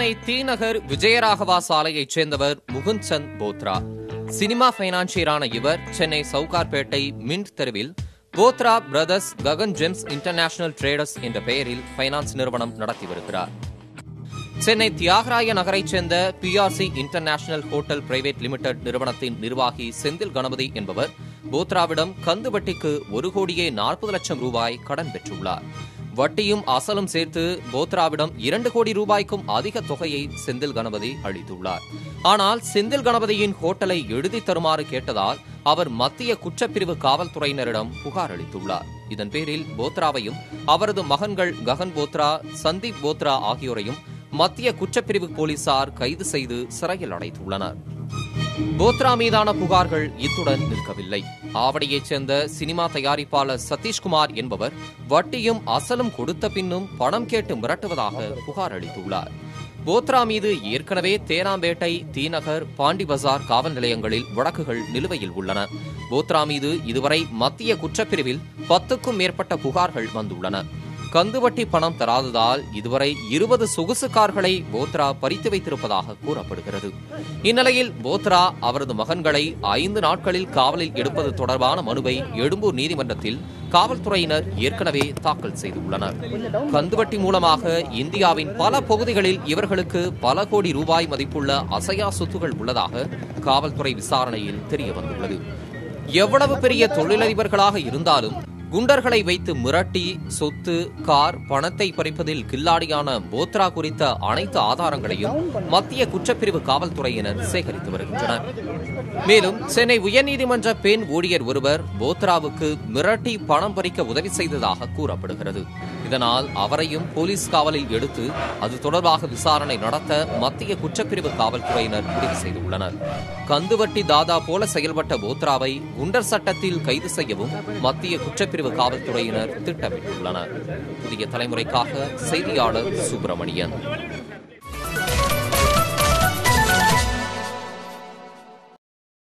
சென்னை தீநகர் விஜயராகவா சாலையைச் சேர்ந்தவர் முகுந்த் சந்த் போத்ரா. சினிமா பைனான்சியரான இவர் சென்னை சவுகார்பேட்டை மின்ட் தெருவில் Bothra brothers Gagan gems international traders என்ற பெயரில் பைனான்ஸ் நிறுவனம் நடத்தி வருகிறார். சென்னை தியாகராய நகரைச் சேர்ந்த PRC international hotel private limited நிறுவனத்தின் நிர்வாகி செந்தில் கணபதி என்பவர் போத்ராவிடம் கந்து வட்டிக்கு 1,40,00,000 ரூபாய் கடன் பெற்றுள்ளார். வட்டியும் அசலும் சேர்த்து போத்ராவிடம் 2 கோடி ரூபாய்க்கும் அதிக தொகையை செந்தில் கணபதி அளித்துள்ளார். ஆனால் செந்தில் கணபதியின் ஹோட்டலை எழுதி தருமாறு கேட்டதால் அவர் மத்திய குற்றப்பிரிவு காவல்துறையினரிடம் புகார் அளித்துள்ளார். இதன் பேரில் போத்ராவையும் அவரது மகன்கள் ககன் போத்ரா, சந்தீப் போத்ரா ஆகியோரையும் மத்திய குற்றப்பிரிவு போலீசார் கைது செய்து சிறையில் அடைத்துள்ளனர். போத்ரா மீதான புகார்கள் இத்துடன் நிற்கவில்லை. ஆவடியைச் சேர்ந்த சினிமா தயாரிப்பாளர் சதீஷ்குமார் என்பவர் வட்டியும் அசலும் கொடுத்த பின்னும் பணம் கேட்டு மிரட்டுவதாக புகார் அளித்துள்ளார். போத்ரா மீது ஏற்கனவே தேனாம்பேட்டை, தீநகர், பாண்டி பஜார் காவல் நிலையங்களில் வழக்குகள் நிலுவையில் உள்ளன. போத்ரா மீது இதுவரை மத்திய குற்றப்பிரிவில் 10க்கும் மேற்பட்ட புகார்கள் வந்துள்ளன. கந்துவட்டி பணம் தராததால் இதுவரை 20 சொகுசு கார்களை போத்ரா பறித்து வைத்திருப்பதாக கூறப்படுகிறது. இந்நிலையில் போத்ரா அவரது மகன்களை 5 நாட்களில் காவலில் எடுப்பது தொடர்பான மனுவை எழும்பூர் நீதிமன்றத்தில் காவல்துறையினர் ஏற்கனவே தாக்கல் செய்துள்ளனர். கந்துவட்டி மூலமாக இந்தியாவின் பல பகுதிகளில் இவர்களுக்கு பல கோடி ரூபாய் மதிப்புள்ள அசையா சொத்துகள் உள்ளதாக காவல்துறை விசாரணையில் தெரியவந்துள்ளது. எவ்வளவு பெரிய தொழிலதிபர்களாக இருந்தாலும் குண்டர்களை வைத்து மிரட்டி சொத்து, கார், பணத்தை பறிப்பதில் கில்லாடியான போத்ரா குறித்த அனைத்து ஆதாரங்களையும் மத்திய குற்றப்பிரிவு காவல்துறையினர் சேகரித்து வருகின்றனர். மேலும் சென்னை உயர்நீதிமன்ற பெண் ஊழியர் ஒருவர் போத்ராவுக்கு மிரட்டி பணம் பறிக்க உதவி செய்ததாக கூறப்படுகிறது. இதனால் அவரையும் போலீஸ் காவலில் எடுத்து அது தொடர்பாக விசாரணை நடத்த மத்திய குற்றப்பிரிவு காவல்துறையினர் முடிவு செய்துள்ளனர். கந்துவட்டி தாதா போல செயல்பட்ட போத்ராவை குண்டர் சட்டத்தில் கைது செய்யவும் மத்திய குற்றப்பிரிவு காவல்துறையினர் திட்டமிட்டுள்ளனர். புதிய தலைமுறைக்காக செய்தியாளர் சுப்பிரமணியன்.